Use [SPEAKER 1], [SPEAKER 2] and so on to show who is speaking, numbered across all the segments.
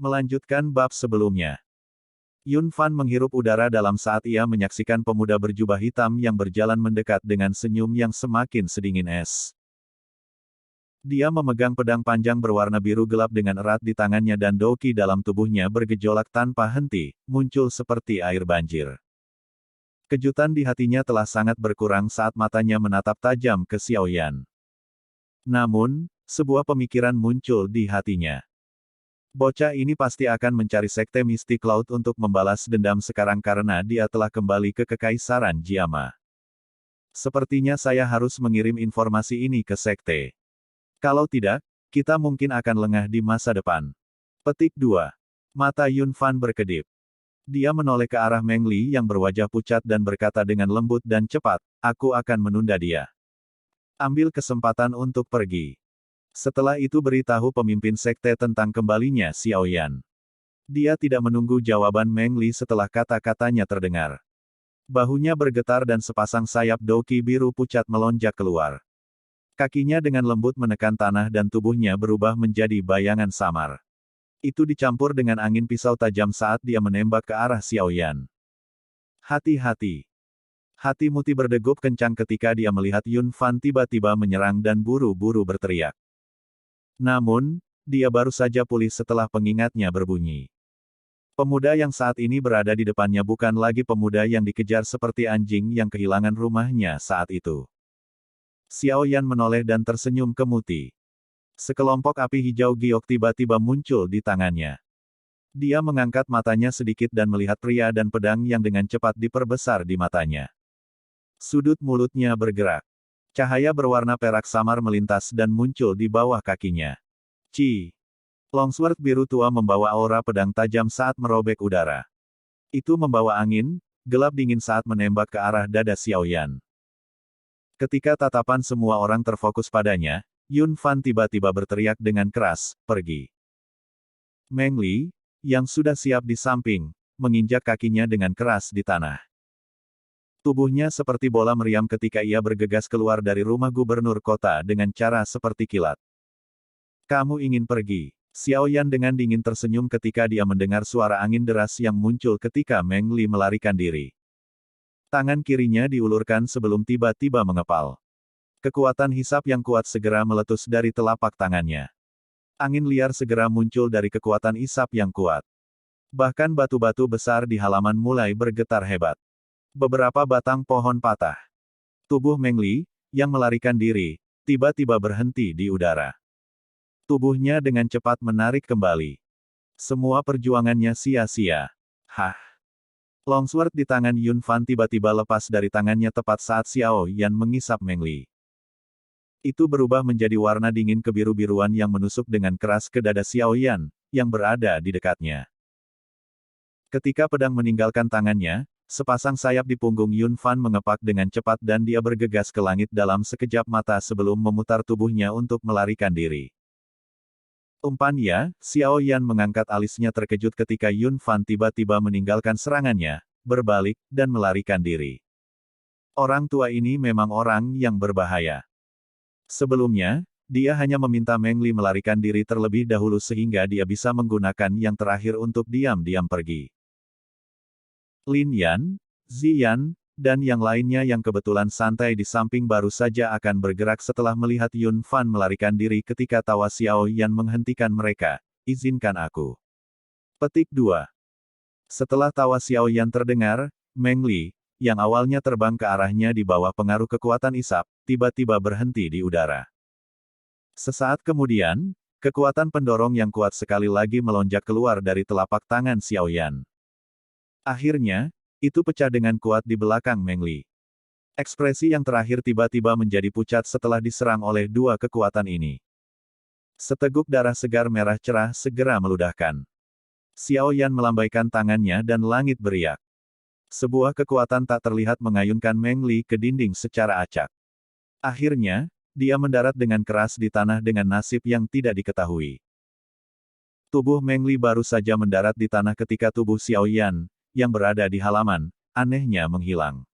[SPEAKER 1] Melanjutkan bab sebelumnya. Yun Fan menghirup udara dalam saat ia menyaksikan pemuda berjubah hitam yang berjalan mendekat dengan senyum yang semakin sedingin es. Dia memegang pedang panjang berwarna biru gelap dengan erat di tangannya dan doki dalam tubuhnya bergejolak tanpa henti, muncul seperti air banjir. Kejutan di hatinya telah sangat berkurang saat matanya menatap tajam ke Xiaoyan. Namun, sebuah pemikiran muncul di hatinya. Bocah ini pasti akan mencari sekte Mystic Cloud untuk membalas dendam sekarang karena dia telah kembali ke Kekaisaran Jiama. Sepertinya saya harus mengirim informasi ini ke sekte. Kalau tidak, kita mungkin akan lengah di masa depan. Petik 2. Mata Yun Fan berkedip. Dia menoleh ke arah Meng Li yang berwajah pucat dan berkata dengan lembut dan cepat, aku akan menunda dia. Ambil kesempatan untuk pergi. Setelah itu beritahu pemimpin sekte tentang kembalinya Xiaoyan. Dia tidak menunggu jawaban Meng Li setelah kata-katanya terdengar. Bahunya bergetar dan sepasang sayap doki biru pucat melonjak keluar. Kakinya dengan lembut menekan tanah dan tubuhnya berubah menjadi bayangan samar. Itu dicampur dengan angin pisau tajam saat dia menembak ke arah Xiaoyan. Hati-hati. Hati Muti berdegup kencang ketika dia melihat Yun Fan tiba-tiba menyerang dan buru-buru berteriak. Namun, dia baru saja pulih setelah pengingatnya berbunyi. Pemuda yang saat ini berada di depannya bukan lagi pemuda yang dikejar seperti anjing yang kehilangan rumahnya saat itu. Xiaoyan menoleh dan tersenyum ke Muti. Sekelompok api hijau giok tiba-tiba muncul di tangannya. Dia mengangkat matanya sedikit dan melihat pria dan pedang yang dengan cepat diperbesar di matanya. Sudut mulutnya bergerak. Cahaya berwarna perak samar melintas dan muncul di bawah kakinya. Ci. Longsword biru tua membawa aura pedang tajam saat merobek udara. Itu membawa angin, gelap dingin saat menembak ke arah dada Xiaoyan. Ketika tatapan semua orang terfokus padanya, Yun Fan tiba-tiba berteriak dengan keras, pergi. Meng Li, yang sudah siap di samping, menginjak kakinya dengan keras di tanah. Tubuhnya seperti bola meriam ketika ia bergegas keluar dari rumah gubernur kota dengan cara seperti kilat. Kamu ingin pergi? Xiaoyan dengan dingin tersenyum ketika dia mendengar suara angin deras yang muncul ketika Meng Li melarikan diri. Tangan kirinya diulurkan sebelum tiba-tiba mengepal. Kekuatan hisap yang kuat segera meletus dari telapak tangannya. Angin liar segera muncul dari kekuatan hisap yang kuat. Bahkan batu-batu besar di halaman mulai bergetar hebat. Beberapa batang pohon patah. Tubuh Meng Li, yang melarikan diri, tiba-tiba berhenti di udara. Tubuhnya dengan cepat menarik kembali. Semua perjuangannya sia-sia. Hah! Longsword di tangan Yun Fan tiba-tiba lepas dari tangannya tepat saat Xiao Yan mengisap Meng Li. Itu berubah menjadi warna dingin kebiru-biruan yang menusuk dengan keras ke dada Xiao Yan, yang berada di dekatnya. Ketika pedang meninggalkan tangannya, sepasang sayap di punggung Yun Fan mengepak dengan cepat dan dia bergegas ke langit dalam sekejap mata sebelum memutar tubuhnya untuk melarikan diri. Umpannya, Xiao Yan mengangkat alisnya terkejut ketika Yun Fan tiba-tiba meninggalkan serangannya, berbalik, dan melarikan diri. Orang tua ini memang orang yang berbahaya. Sebelumnya, dia hanya meminta Meng Li melarikan diri terlebih dahulu sehingga dia bisa menggunakan yang terakhir untuk diam-diam pergi. Lin Yan, Zi Yan, dan yang lainnya yang kebetulan santai di samping baru saja akan bergerak setelah melihat Yun Fan melarikan diri ketika tawa Xiao Yan menghentikan mereka. Izinkan aku. Petik 2. Setelah tawa Xiao Yan terdengar, Meng Li, yang awalnya terbang ke arahnya di bawah pengaruh kekuatan isap, tiba-tiba berhenti di udara. Sesaat kemudian, kekuatan pendorong yang kuat sekali lagi melonjak keluar dari telapak tangan Xiao Yan. Akhirnya, itu pecah dengan kuat di belakang Meng Li. Ekspresi yang terakhir tiba-tiba menjadi pucat setelah diserang oleh dua kekuatan ini. Seteguk darah segar merah cerah segera meludahkan. Xiao Yan melambaikan tangannya dan langit beriak. Sebuah kekuatan tak terlihat mengayunkan Meng Li ke dinding secara acak. Akhirnya, dia mendarat dengan keras di tanah dengan nasib yang tidak diketahui. Tubuh Meng Li baru saja mendarat di tanah ketika tubuh Xiao Yan, yang berada di halaman, anehnya menghilang.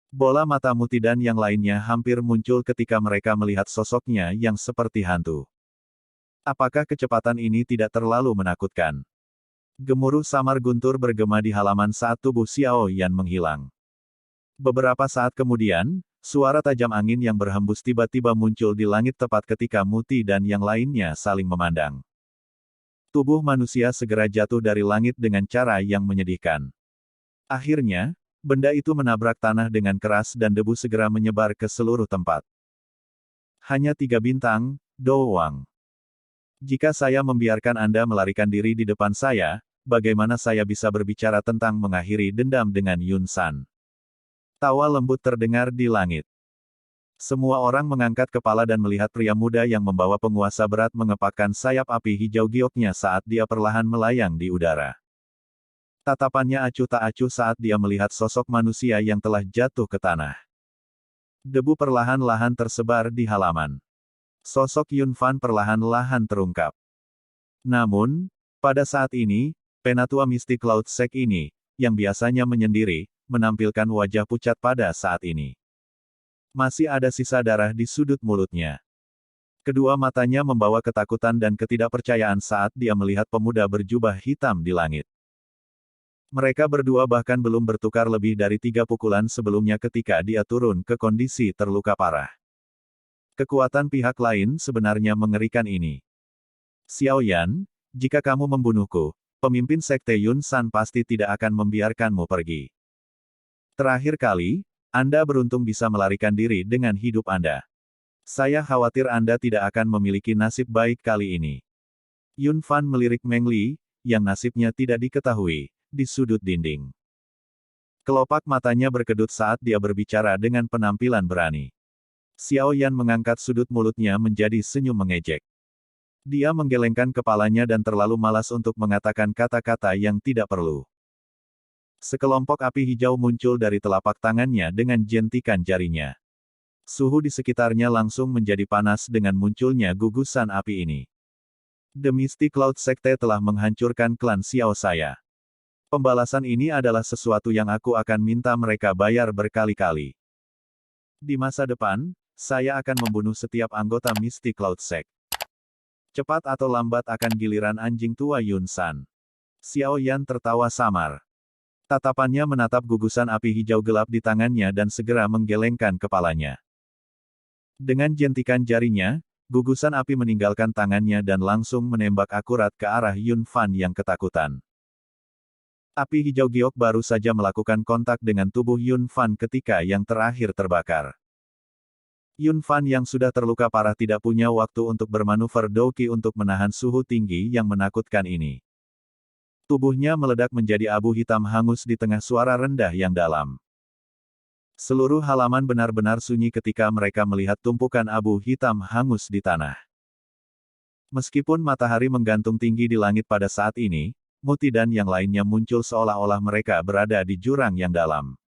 [SPEAKER 1] Bola mata Muti dan yang lainnya hampir muncul ketika mereka melihat sosoknya yang seperti hantu. Apakah kecepatan ini tidak terlalu menakutkan? Gemuruh samar guntur bergema di halaman saat tubuh Xiao Yan menghilang. Beberapa saat kemudian, suara tajam angin yang berhembus tiba-tiba muncul di langit tepat ketika Muti dan yang lainnya saling memandang. Tubuh manusia segera jatuh dari langit dengan cara yang menyedihkan. Akhirnya, benda itu menabrak tanah dengan keras dan debu segera menyebar ke seluruh tempat. Hanya 3 bintang, doang. Jika saya membiarkan Anda melarikan diri di depan saya, bagaimana saya bisa berbicara tentang mengakhiri dendam dengan Yun San? Tawa lembut terdengar di langit. Semua orang mengangkat kepala dan melihat pria muda yang membawa penguasa berat mengepakkan sayap api hijau gioknya saat dia perlahan melayang di udara. Tatapannya acuh tak acuh saat dia melihat sosok manusia yang telah jatuh ke tanah. Debu perlahan-lahan tersebar di halaman. Sosok Yun Fan perlahan-lahan terungkap. Namun, pada saat ini, penatua mistik Cloud Sect ini, yang biasanya menyendiri, menampilkan wajah pucat pada saat ini. Masih ada sisa darah di sudut mulutnya. Kedua matanya membawa ketakutan dan ketidakpercayaan saat dia melihat pemuda berjubah hitam di langit. Mereka berdua bahkan belum bertukar lebih dari 3 pukulan sebelumnya ketika dia turun ke kondisi terluka parah. Kekuatan pihak lain sebenarnya mengerikan ini. Xiao Yan, jika kamu membunuhku, pemimpin Sekte Yun San pasti tidak akan membiarkanmu pergi. Terakhir kali, Anda beruntung bisa melarikan diri dengan hidup Anda. Saya khawatir Anda tidak akan memiliki nasib baik kali ini. Yun Fan melirik Meng Li, yang nasibnya tidak diketahui, di sudut dinding. Kelopak matanya berkedut saat dia berbicara dengan penampilan berani. Xiao Yan mengangkat sudut mulutnya menjadi senyum mengejek. Dia menggelengkan kepalanya dan terlalu malas untuk mengatakan kata-kata yang tidak perlu. Sekelompok api hijau muncul dari telapak tangannya dengan jentikan jarinya. Suhu di sekitarnya langsung menjadi panas dengan munculnya gugusan api ini. The Misty Cloud Sekte telah menghancurkan klan Xiao saya. Pembalasan ini adalah sesuatu yang aku akan minta mereka bayar berkali-kali. Di masa depan, saya akan membunuh setiap anggota Misty Cloud Sect. Cepat atau lambat akan giliran anjing tua Yun San. Xiao Yan tertawa samar. Tatapannya menatap gugusan api hijau gelap di tangannya dan segera menggelengkan kepalanya. Dengan jentikan jarinya, gugusan api meninggalkan tangannya dan langsung menembak akurat ke arah Yun Fan yang ketakutan. Api hijau giok baru saja melakukan kontak dengan tubuh Yun Fan ketika yang terakhir terbakar. Yun Fan yang sudah terluka parah tidak punya waktu untuk bermanuver Douki untuk menahan suhu tinggi yang menakutkan ini. Tubuhnya meledak menjadi abu hitam hangus di tengah suara rendah yang dalam. Seluruh halaman benar-benar sunyi ketika mereka melihat tumpukan abu hitam hangus di tanah. Meskipun matahari menggantung tinggi di langit pada saat ini, Muti dan yang lainnya muncul seolah-olah mereka berada di jurang yang dalam.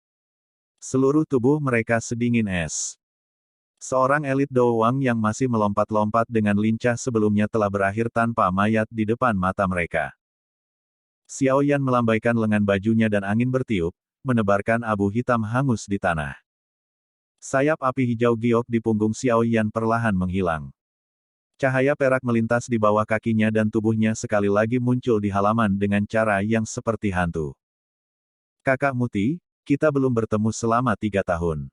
[SPEAKER 1] Seluruh tubuh mereka sedingin es. Seorang elit doang yang masih melompat-lompat dengan lincah sebelumnya telah berakhir tanpa mayat di depan mata mereka. Xiao Yan melambaikan lengan bajunya dan angin bertiup, menebarkan abu hitam hangus di tanah. Sayap api hijau giok di punggung Xiao Yan perlahan menghilang. Cahaya perak melintas di bawah kakinya dan tubuhnya sekali lagi muncul di halaman dengan cara yang seperti hantu. Kakak Muti, kita belum bertemu selama 3 tahun.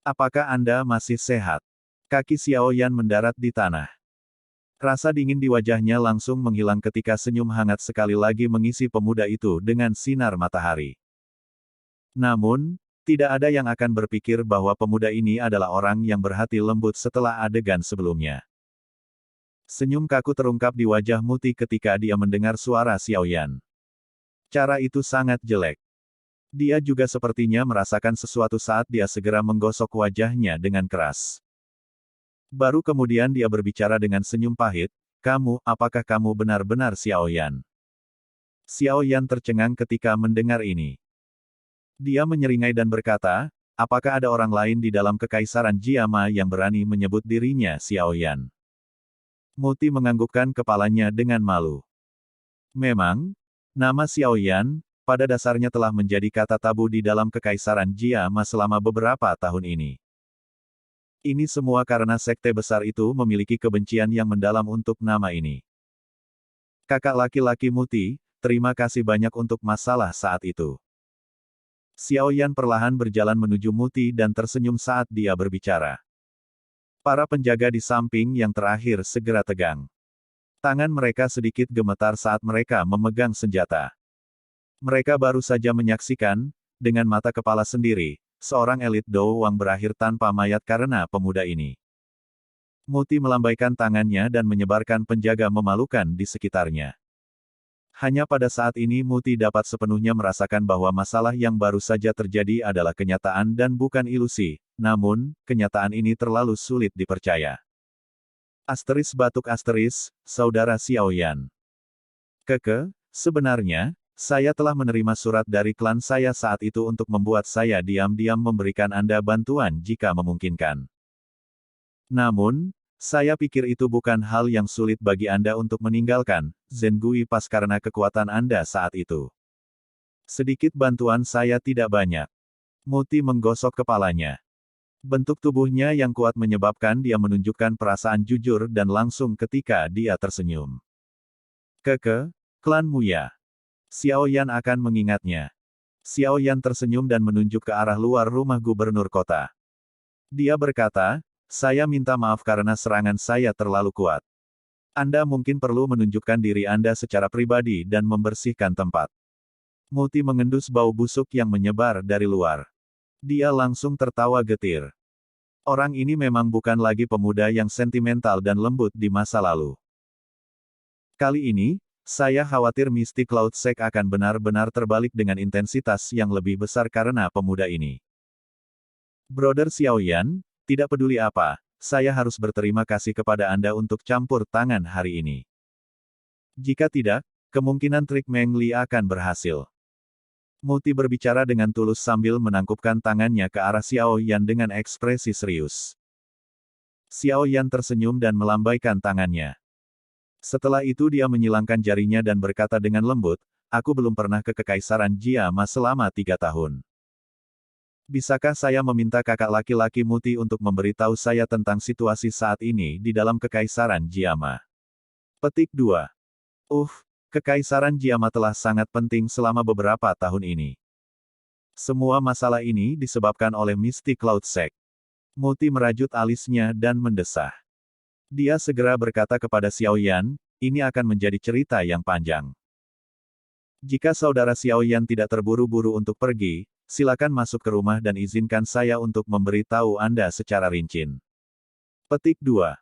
[SPEAKER 1] Apakah Anda masih sehat? Kaki Xiao Yan mendarat di tanah. Rasa dingin di wajahnya langsung menghilang ketika senyum hangat sekali lagi mengisi pemuda itu dengan sinar matahari. Namun, tidak ada yang akan berpikir bahwa pemuda ini adalah orang yang berhati lembut setelah adegan sebelumnya. Senyum kaku terungkap di wajah Muti ketika dia mendengar suara Xiao Yan. Cara itu sangat jelek. Dia juga sepertinya merasakan sesuatu saat dia segera menggosok wajahnya dengan keras. Baru kemudian dia berbicara dengan senyum pahit, apakah kamu benar-benar Xiao Yan? Xiao Yan tercengang ketika mendengar ini. Dia menyeringai dan berkata, apakah ada orang lain di dalam kekaisaran Jiama yang berani menyebut dirinya Xiao Yan? Muti menganggukkan kepalanya dengan malu. Memang, nama Xiao Yan, pada dasarnya telah menjadi kata tabu di dalam kekaisaran Jiama selama beberapa tahun ini. Ini semua karena sekte besar itu memiliki kebencian yang mendalam untuk nama ini. Kakak laki-laki Muti, terima kasih banyak untuk masalah saat itu. Xiao Yan perlahan berjalan menuju Muti dan tersenyum saat dia berbicara. Para penjaga di samping yang terakhir segera tegang. Tangan mereka sedikit gemetar saat mereka memegang senjata. Mereka baru saja menyaksikan, dengan mata kepala sendiri, seorang elit Do Wang berakhir tanpa mayat karena pemuda ini. Muti melambaikan tangannya dan menyebarkan penjaga memalukan di sekitarnya. Hanya pada saat ini Muti dapat sepenuhnya merasakan bahwa masalah yang baru saja terjadi adalah kenyataan dan bukan ilusi, namun, kenyataan ini terlalu sulit dipercaya. Asteris batuk asteris, Saudara Xiao Yan. Sebenarnya, saya telah menerima surat dari klan saya saat itu untuk membuat saya diam-diam memberikan Anda bantuan jika memungkinkan. Namun, saya pikir itu bukan hal yang sulit bagi Anda untuk meninggalkan Zengui Pass karena kekuatan Anda saat itu. Sedikit bantuan saya tidak banyak. Muti menggosok kepalanya. Bentuk tubuhnya yang kuat menyebabkan dia menunjukkan perasaan jujur dan langsung ketika dia tersenyum. Klan Muya. Xiao Yan akan mengingatnya. Xiao Yan tersenyum dan menunjuk ke arah luar rumah gubernur kota. Dia berkata, saya minta maaf karena serangan saya terlalu kuat. Anda mungkin perlu menunjukkan diri Anda secara pribadi dan membersihkan tempat. Muti mengendus bau busuk yang menyebar dari luar. Dia langsung tertawa getir. Orang ini memang bukan lagi pemuda yang sentimental dan lembut di masa lalu. Kali ini, saya khawatir Mystic Cloud Sect akan benar-benar terbalik dengan intensitas yang lebih besar karena pemuda ini. Brother Xiao Yan, tidak peduli apa, saya harus berterima kasih kepada Anda untuk campur tangan hari ini. Jika tidak, kemungkinan trik Meng Li akan berhasil. Muti berbicara dengan tulus sambil menangkupkan tangannya ke arah Xiao Yan dengan ekspresi serius. Xiao Yan tersenyum dan melambaikan tangannya. Setelah itu dia menyilangkan jarinya dan berkata dengan lembut, aku belum pernah ke Kekaisaran Jiama selama 3 tahun. Bisakah saya meminta kakak laki-laki Muti untuk memberitahu saya tentang situasi saat ini di dalam Kekaisaran Jiama? Petik 2. Kekaisaran Jiama telah sangat penting selama beberapa tahun ini. Semua masalah ini disebabkan oleh Mystic Cloud Sect. Muti merajut alisnya dan mendesah. Dia segera berkata kepada Xiao Yan, ini akan menjadi cerita yang panjang. Jika saudara Xiao Yan tidak terburu-buru untuk pergi, silakan masuk ke rumah dan izinkan saya untuk memberitahu Anda secara rinci. Petik 2.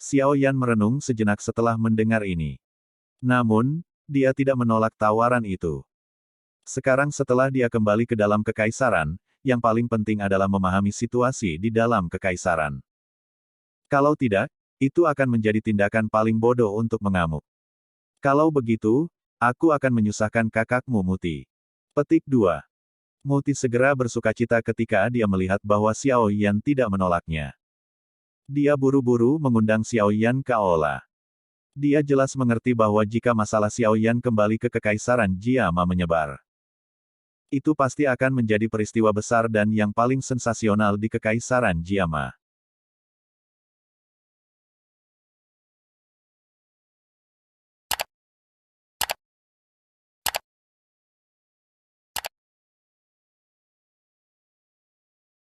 [SPEAKER 1] Xiao Yan merenung sejenak setelah mendengar ini. Namun, dia tidak menolak tawaran itu. Sekarang setelah dia kembali ke dalam kekaisaran, yang paling penting adalah memahami situasi di dalam kekaisaran. Kalau tidak, itu akan menjadi tindakan paling bodoh untuk mengamuk. Kalau begitu, aku akan menyusahkan kakakmu Muti. Petik 2. Muti segera bersukacita ketika dia melihat bahwa Xiao Yan tidak menolaknya. Dia buru-buru mengundang Xiao Yan ke aula. Dia jelas mengerti bahwa jika masalah Xiao Yan kembali ke Kekaisaran Jiama menyebar, itu pasti akan menjadi peristiwa besar dan yang paling sensasional di Kekaisaran Jiama.